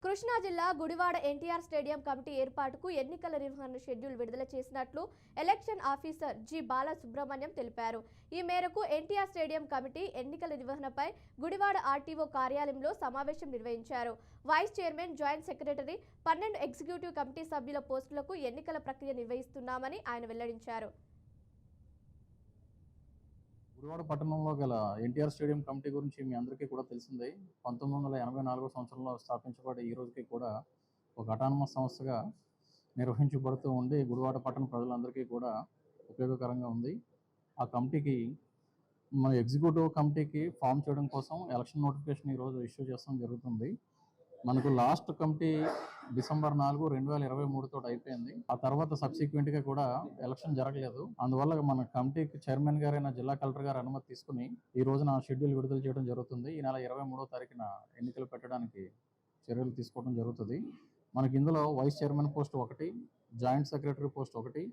కృష్ణా జిల్లా Gudivada NTR stadium committee ఏర్పాటుకు ఎన్నికల నిర్వహణ షెడ్యూల్ విడుదల చేసినట్లు ఎలక్షన్ ఆఫీసర్ జి బాలసుబ్రహ్మణ్యం తెలిపారు. ఈ మేరకు ఎన్టీఆర్ స్టేడియం కమిటీ ఎన్నికల నిర్వహణపై గుడివాడ ఆర్టీఓ కార్యాలయంలో సమావేశం నిర్వహించారు. Vice chairman, joint secretary, 12 executive committee సభ్యుల పోస్టులకు ఎన్నికల ప్రక్రియ నిర్వహిస్తున్నామని ఆయన వెల్లడించారు. గుడివాడ పట్టణంలో గల ఎన్టీఆర్ స్టేడియం కమిటీ గురించి మీ అందరికీ కూడా తెలిసిందే. 1984 సంవత్సరంలో స్థాపించబడి ఈ రోజుకి కూడా ఒక అటానమస్ సంస్థగా నిర్వహించబడుతూ ఉండి గుడివాడ పట్టణ ప్రజలందరికీ కూడా ఉపయోగకరంగా ఉంది. ఆ కమిటీకి మన ఎగ్జిక్యూటివ్ కమిటీకి ఫామ్ చేయడం కోసం ఎలక్షన్ నోటిఫికేషన్ ఈరోజు ఇష్యూ చేస్తాం జరుగుతుంది. మనకు లాస్ట్ కమిటీ డిసెంబర్ 4, 2023 తోటి అయిపోయింది. ఆ తర్వాత సబ్సిక్వెంట్గా కూడా ఎలక్షన్ జరగలేదు. అందువల్ల మన కమిటీకి చైర్మన్ గారైన జిల్లా కలెక్టర్ గారు అనుమతి తీసుకుని ఈ రోజున షెడ్యూల్ విడుదల చేయడం జరుగుతుంది. ఈ నెల 23వ తారీఖున ఎన్నికలు పెట్టడానికి చర్యలు తీసుకోవడం జరుగుతుంది. మనకి ఇందులో vice chairman post 1, joint secretary post 1,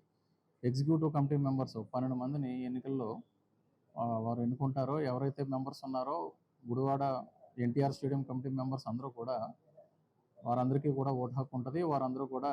executive committee members 12 మందిని ఎన్నికల్లో వారు ఎన్నుకుంటారో, ఎవరైతే మెంబర్స్ ఉన్నారో Gudivada NTR stadium committee members అందరూ కూడా వారందరికీ కూడా ఓటు హక్కు ఉంటుంది. వారందరూ కూడా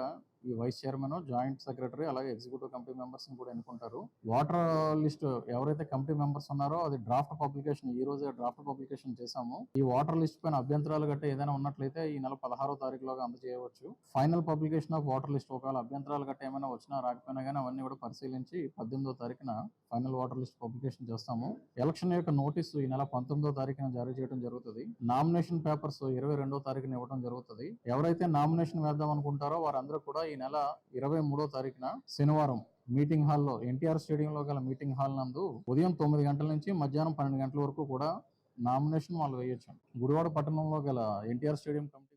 ఈ వైస్ చైర్మన్, జాయింట్ సెక్రటరీ అలాగే ఎగ్జిక్యూటివ్ కమిటీ మెంబర్స్ని కూడా ఎన్నుకుంటారు. వాటర్ లిస్ట్ ఎవరైతే కమిటీ మెంబర్స్ ఉన్నారో అది డ్రాఫ్ట్ పబ్లికేషన్ ఈ రోజే డ్రాఫ్ట్ పబ్లికేషన్ చేశాము. ఈ వాటర్ లిస్ట్ పైన అభ్యంతరాలు గట్రా ఏదైనా ఉన్నట్లయితే ఈ నెల 16వ తారీఖులోగా అందజేయవచ్చు. Final publication of voter list ఒకవేళ అభ్యంతరాలు గట్రా ఏమైనా వచ్చినా రాకపోయినా కానీ అవన్నీ కూడా పరిశీలించి 18వ తారీఖున ఫైనల్ వాటర్ లిస్ట్ పబ్లికేషన్ చేస్తాము. ఎలక్షన్ యొక్క నోటీసు ఈ నెల 19వ తారీఖున జారీ చేయడం జరుగుతుంది. నామినేషన్ పేపర్స్ 22వ తారీఖున ఇవ్వడం జరుగుతుంది. ఎవరైతే నామినేషన్ వేద్దాం అనుకుంటారో వారందరూ కూడా ఈ నెల 23వ తారీఖున శనివారం మీటింగ్ హాల్లో ఎన్టీఆర్ స్టేడియంలో గల మీటింగ్ హాల్ నందు ఉదయం 9 గంటల నుంచి మధ్యాహ్నం 12 గంటల వరకు కూడా నామినేషన్ వాళ్ళు వేయొచ్చు. గుడివాడ పట్టణంలో గల ఎన్టీఆర్ స్టేడియం కమిటీ